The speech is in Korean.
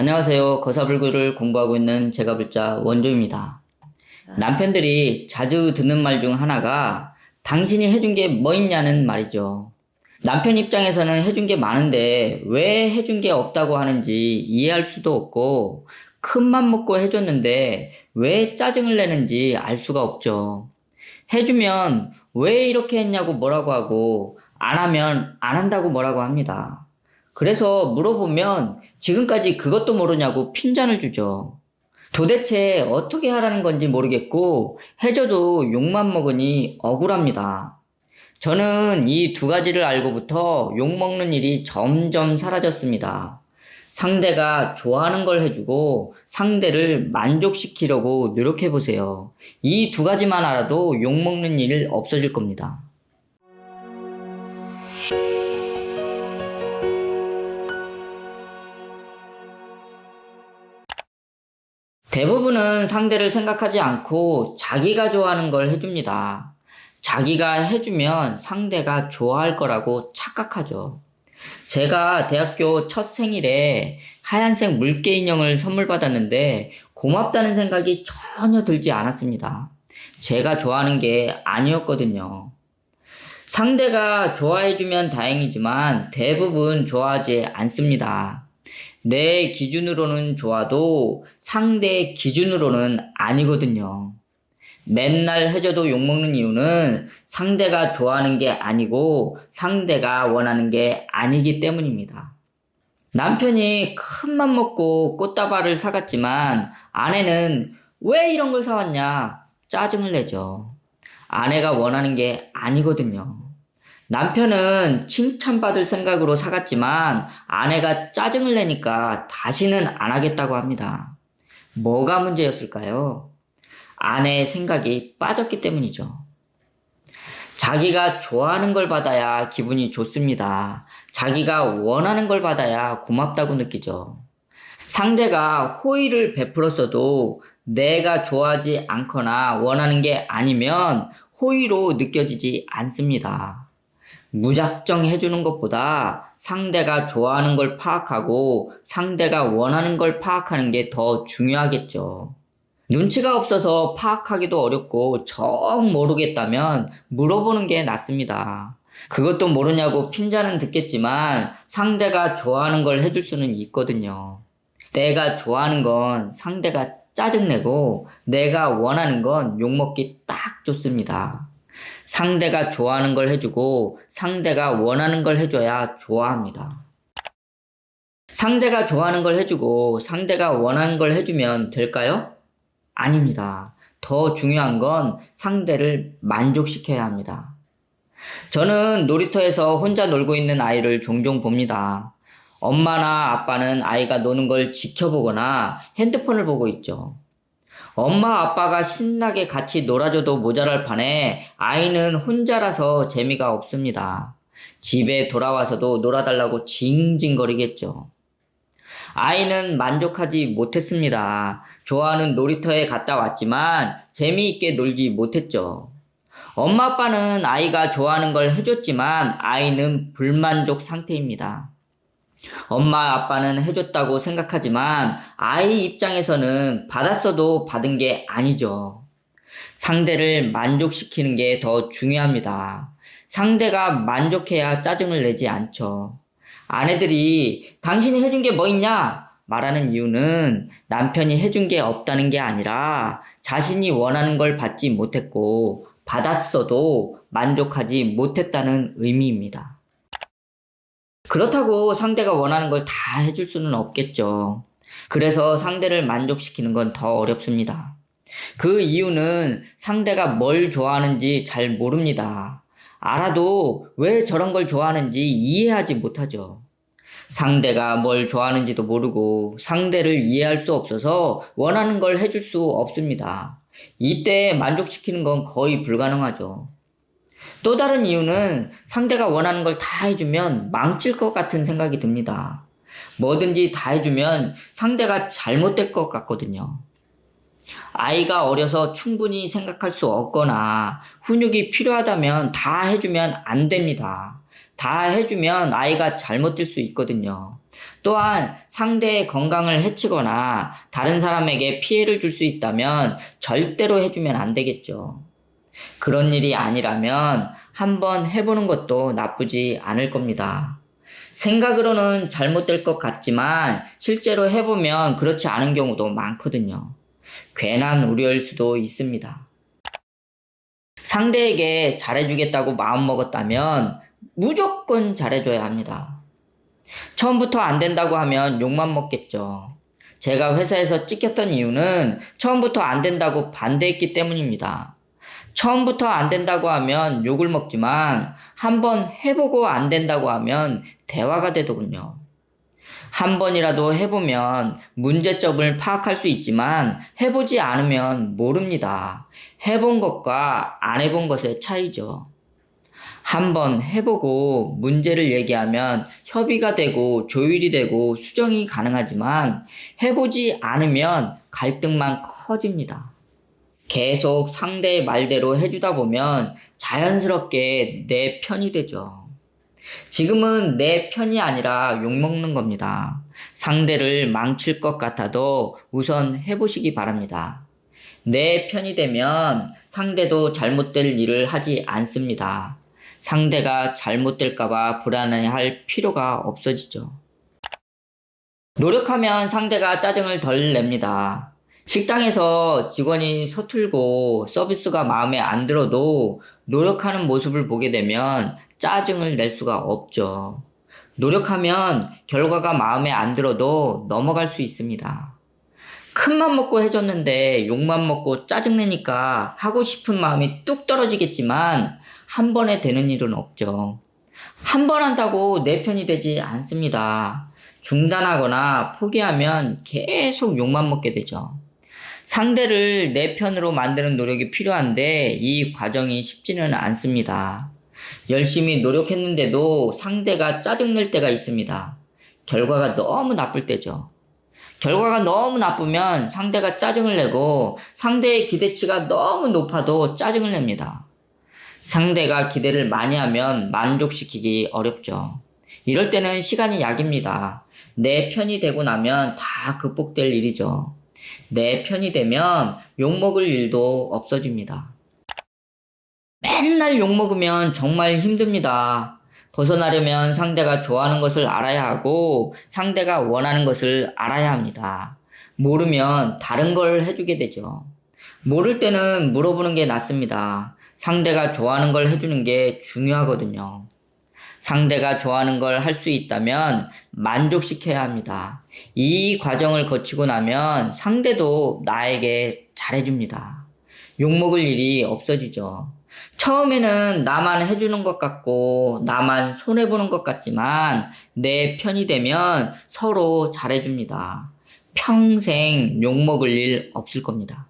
안녕하세요. 거사불교를 공부하고 있는 제가불자 원조입니다. 남편들이 자주 듣는 말 중 하나가 당신이 해준 게 뭐 있냐는 말이죠. 남편 입장에서는 해준 게 많은데 왜 해준 게 없다고 하는지 이해할 수도 없고 큰맘 먹고 해줬는데 왜 짜증을 내는지 알 수가 없죠. 해주면 왜 이렇게 했냐고 뭐라고 하고 안 하면 안 한다고 뭐라고 합니다. 그래서 물어보면 지금까지 그것도 모르냐고 핀잔을 주죠. 도대체 어떻게 하라는 건지 모르겠고 해줘도 욕만 먹으니 억울합니다. 저는 이 두 가지를 알고부터 욕먹는 일이 점점 사라졌습니다. 상대가 좋아하는 걸 해주고 상대를 만족시키려고 노력해보세요. 이 두 가지만 알아도 욕먹는 일 없어질 겁니다. 대부분은 상대를 생각하지 않고 자기가 좋아하는 걸 해줍니다. 자기가 해주면 상대가 좋아할 거라고 착각하죠. 제가 대학교 첫 생일에 하얀색 물개 인형을 선물 받았는데 고맙다는 생각이 전혀 들지 않았습니다. 제가 좋아하는 게 아니었거든요. 상대가 좋아해주면 다행이지만 대부분 좋아하지 않습니다. 내 기준으로는 좋아도 상대 기준으로는 아니거든요. 맨날 해줘도 욕먹는 이유는 상대가 좋아하는 게 아니고 상대가 원하는 게 아니기 때문입니다. 남편이 큰맘 먹고 꽃다발을 사갔지만 아내는 왜 이런 걸 사왔냐 짜증을 내죠. 아내가 원하는 게 아니거든요. 남편은 칭찬받을 생각으로 사갔지만 아내가 짜증을 내니까 다시는 안 하겠다고 합니다. 뭐가 문제였을까요? 아내의 생각이 빠졌기 때문이죠. 자기가 좋아하는 걸 받아야 기분이 좋습니다. 자기가 원하는 걸 받아야 고맙다고 느끼죠. 상대가 호의를 베풀었어도 내가 좋아하지 않거나 원하는 게 아니면 호의로 느껴지지 않습니다. 무작정 해주는 것보다 상대가 좋아하는 걸 파악하고 상대가 원하는 걸 파악하는 게 더 중요하겠죠. 눈치가 없어서 파악하기도 어렵고 정 모르겠다면 물어보는 게 낫습니다. 그것도 모르냐고 핀잔은 듣겠지만 상대가 좋아하는 걸 해줄 수는 있거든요. 내가 좋아하는 건 상대가 짜증내고 내가 원하는 건 욕먹기 딱 좋습니다. 상대가 좋아하는 걸 해주고 상대가 원하는 걸 해줘야 좋아합니다. 상대가 좋아하는 걸 해주고 상대가 원하는 걸 해주면 될까요? 아닙니다. 더 중요한 건 상대를 만족시켜야 합니다. 저는 놀이터에서 혼자 놀고 있는 아이를 종종 봅니다. 엄마나 아빠는 아이가 노는 걸 지켜보거나 핸드폰을 보고 있죠. 엄마 아빠가 신나게 같이 놀아줘도 모자랄 판에 아이는 혼자라서 재미가 없습니다. 집에 돌아와서도 놀아달라고 징징거리겠죠. 아이는 만족하지 못했습니다. 좋아하는 놀이터에 갔다 왔지만 재미있게 놀지 못했죠. 엄마 아빠는 아이가 좋아하는 걸 해줬지만 아이는 불만족 상태입니다. 엄마 아빠는 해줬다고 생각하지만 아이 입장에서는 받았어도 받은 게 아니죠. 상대를 만족시키는 게 더 중요합니다. 상대가 만족해야 짜증을 내지 않죠. 아내들이 당신이 해준 게 뭐 있냐? 말하는 이유는 남편이 해준 게 없다는 게 아니라 자신이 원하는 걸 받지 못했고 받았어도 만족하지 못했다는 의미입니다. 그렇다고 상대가 원하는 걸 다 해줄 수는 없겠죠. 그래서 상대를 만족시키는 건 더 어렵습니다. 그 이유는 상대가 뭘 좋아하는지 잘 모릅니다. 알아도 왜 저런 걸 좋아하는지 이해하지 못하죠. 상대가 뭘 좋아하는지도 모르고 상대를 이해할 수 없어서 원하는 걸 해줄 수 없습니다. 이때 만족시키는 건 거의 불가능하죠. 또 다른 이유는 상대가 원하는 걸 다 해주면 망칠 것 같은 생각이 듭니다. 뭐든지 다 해주면 상대가 잘못될 것 같거든요. 아이가 어려서 충분히 생각할 수 없거나 훈육이 필요하다면 다 해주면 안 됩니다. 다 해주면 아이가 잘못될 수 있거든요. 또한 상대의 건강을 해치거나 다른 사람에게 피해를 줄 수 있다면 절대로 해주면 안 되겠죠. 그런 일이 아니라면 한번 해보는 것도 나쁘지 않을 겁니다. 생각으로는 잘못될 것 같지만 실제로 해보면 그렇지 않은 경우도 많거든요. 괜한 우려일 수도 있습니다. 상대에게 잘해주겠다고 마음먹었다면 무조건 잘해줘야 합니다. 처음부터 안 된다고 하면 욕만 먹겠죠. 제가 회사에서 찍혔던 이유는 처음부터 안 된다고 반대했기 때문입니다. 처음부터 안 된다고 하면 욕을 먹지만 한번 해보고 안 된다고 하면 대화가 되더군요. 한 번이라도 해보면 문제점을 파악할 수 있지만 해보지 않으면 모릅니다. 해본 것과 안 해본 것의 차이죠. 한번 해보고 문제를 얘기하면 협의가 되고 조율이 되고 수정이 가능하지만 해보지 않으면 갈등만 커집니다. 계속 상대의 말대로 해주다 보면 자연스럽게 내 편이 되죠. 지금은 내 편이 아니라 욕먹는 겁니다. 상대를 망칠 것 같아도 우선 해보시기 바랍니다. 내 편이 되면 상대도 잘못될 일을 하지 않습니다. 상대가 잘못될까봐 불안해할 필요가 없어지죠. 노력하면 상대가 짜증을 덜 냅니다. 식당에서 직원이 서툴고 서비스가 마음에 안 들어도 노력하는 모습을 보게 되면 짜증을 낼 수가 없죠. 노력하면 결과가 마음에 안 들어도 넘어갈 수 있습니다. 큰맘 먹고 해줬는데 욕만 먹고 짜증내니까 하고 싶은 마음이 뚝 떨어지겠지만 한 번에 되는 일은 없죠. 한 번 한다고 내 편이 되지 않습니다. 중단하거나 포기하면 계속 욕만 먹게 되죠. 상대를 내 편으로 만드는 노력이 필요한데 이 과정이 쉽지는 않습니다. 열심히 노력했는데도 상대가 짜증낼 때가 있습니다. 결과가 너무 나쁠 때죠. 결과가 너무 나쁘면 상대가 짜증을 내고 상대의 기대치가 너무 높아도 짜증을 냅니다. 상대가 기대를 많이 하면 만족시키기 어렵죠. 이럴 때는 시간이 약입니다. 내 편이 되고 나면 다 극복될 일이죠. 내 편이 되면 욕먹을 일도 없어집니다. 맨날 욕먹으면 정말 힘듭니다. 벗어나려면 상대가 좋아하는 것을 알아야 하고 상대가 원하는 것을 알아야 합니다. 모르면 다른 걸 해주게 되죠. 모를 때는 물어보는 게 낫습니다. 상대가 좋아하는 걸 해주는 게 중요하거든요. 상대가 좋아하는 걸 할 수 있다면 만족시켜야 합니다. 이 과정을 거치고 나면 상대도 나에게 잘해줍니다. 욕먹을 일이 없어지죠. 처음에는 나만 해주는 것 같고 나만 손해보는 것 같지만 내 편이 되면 서로 잘해줍니다. 평생 욕먹을 일 없을 겁니다.